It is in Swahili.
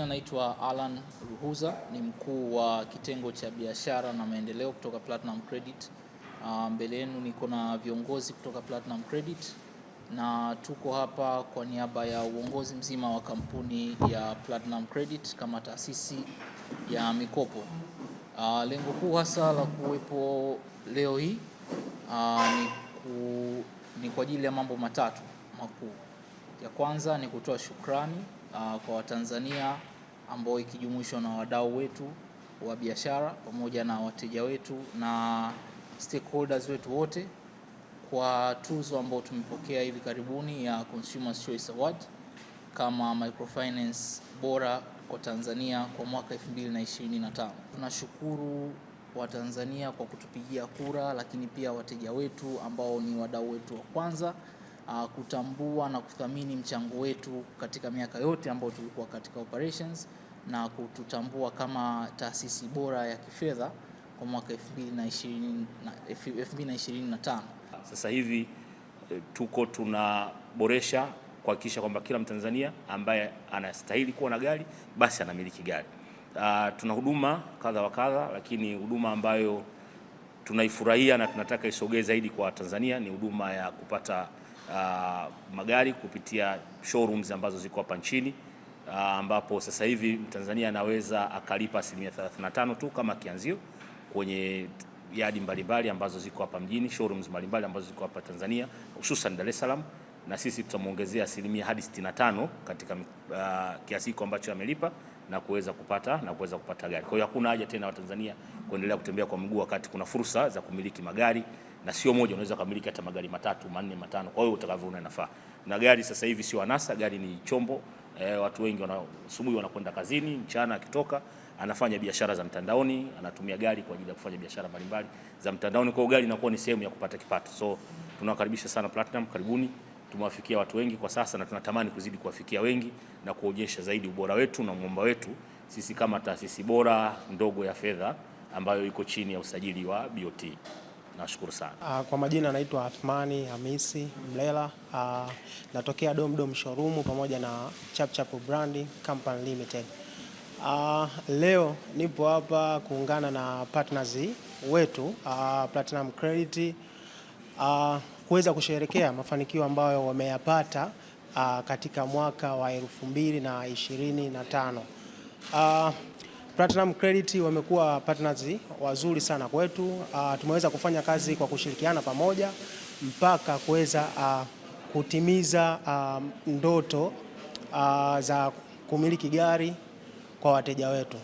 majina naitwa Alan Ruhuza, ni mkuu wa kitengo cha biashara na maendeleo kutoka Platinum Credit. Mbele yenu niko na viongozi kutoka Platinum Credit na tuko hapa kwa niaba ya uongozi mzima wa kampuni ya Platinum Credit kama taasisi ya mikopo. Lengo kuu hasa la kuwepo leo hii ni kwa ajili ya mambo matatu makuu. Ya kwanza ni kutoa shukrani kwa Watanzania ambao ikijumuishwa na wadau wetu wa biashara pamoja na wateja wetu na stakeholders wetu wote kwa tuzo ambao tumepokea hivi karibuni ya Consumers Choice Award kama microfinance bora kwa Tanzania kwa mwaka 2025. Tunashukuru Watanzania kwa kutupigia kura, lakini pia wateja wetu ambao ni wadau wetu wa kwanza kutambua na kuthamini mchango wetu katika miaka yote ambayo tulikuwa katika operations na kututambua kama taasisi bora ya kifedha kwa mwaka 2025. Sasa hivi tunaboresha kuhakikisha kwamba kila Mtanzania ambaye anastahili kuwa na gari basi anamiliki gari. Tuna huduma kadha wa kadha, lakini huduma ambayo tunaifurahia na tunataka isogee zaidi kwa Tanzania ni huduma ya kupata magari kupitia showrooms ambazo ziko hapa nchini, ambapo sasa hivi Mtanzania anaweza akalipa 35% tu kama kianzio kwenye yadi mbalimbali ambazo ziko hapa mjini, showrooms mbalimbali ambazo ziko hapa Tanzania, hususan Dar es Salaam, na sisi tutamuongezea 60% hadi 65% katika kiasi hiko ambacho amelipa na kuweza kupata gari. Kwa hiyo hakuna haja tena Watanzania kuendelea kutembea kwa mguu wakati kuna fursa za kumiliki magari, na sio moja, unaweza kumiliki hata magari 3, 4, 5. Kwa hiyo utakavyoona inafaa. Na gari sasa hivi sio anasa, gari ni chombo. Watu wengi asubuhi wanakwenda kazini, mchana akitoka anafanya biashara za mtandaoni, anatumia gari kwa ajili ya kufanya biashara mbalimbali za mtandaoni. Kwa hiyo gari inakuwa ni sehemu ya kupata kipato. So tunawakaribisha sana Platinum, karibuni. Tumewafikia watu wengi kwa sasa na tunatamani kuzidi kuwafikia wengi na kuonyesha zaidi ubora wetu na mwamba wetu sisi kama taasisi bora ndogo ya fedha ambayo iko chini ya usajili wa BOT. Nashukuru sana. Kwa majina naitwa Athmani Hamisi Mlela. Natokea Dom Showroom pamoja na Chap Branding Company Limited. Leo nipo hapa kuungana na partners wetu Platinum Credit kuweza kusherehekea mafanikio ambayo wameyapata katika mwaka wa 2025. Platinum Credit wamekuwa partners wazuri sana kwetu. Tumeweza kufanya kazi kwa kushirikiana pamoja mpaka kuweza kutimiza ndoto za kumiliki gari kwa wateja wetu.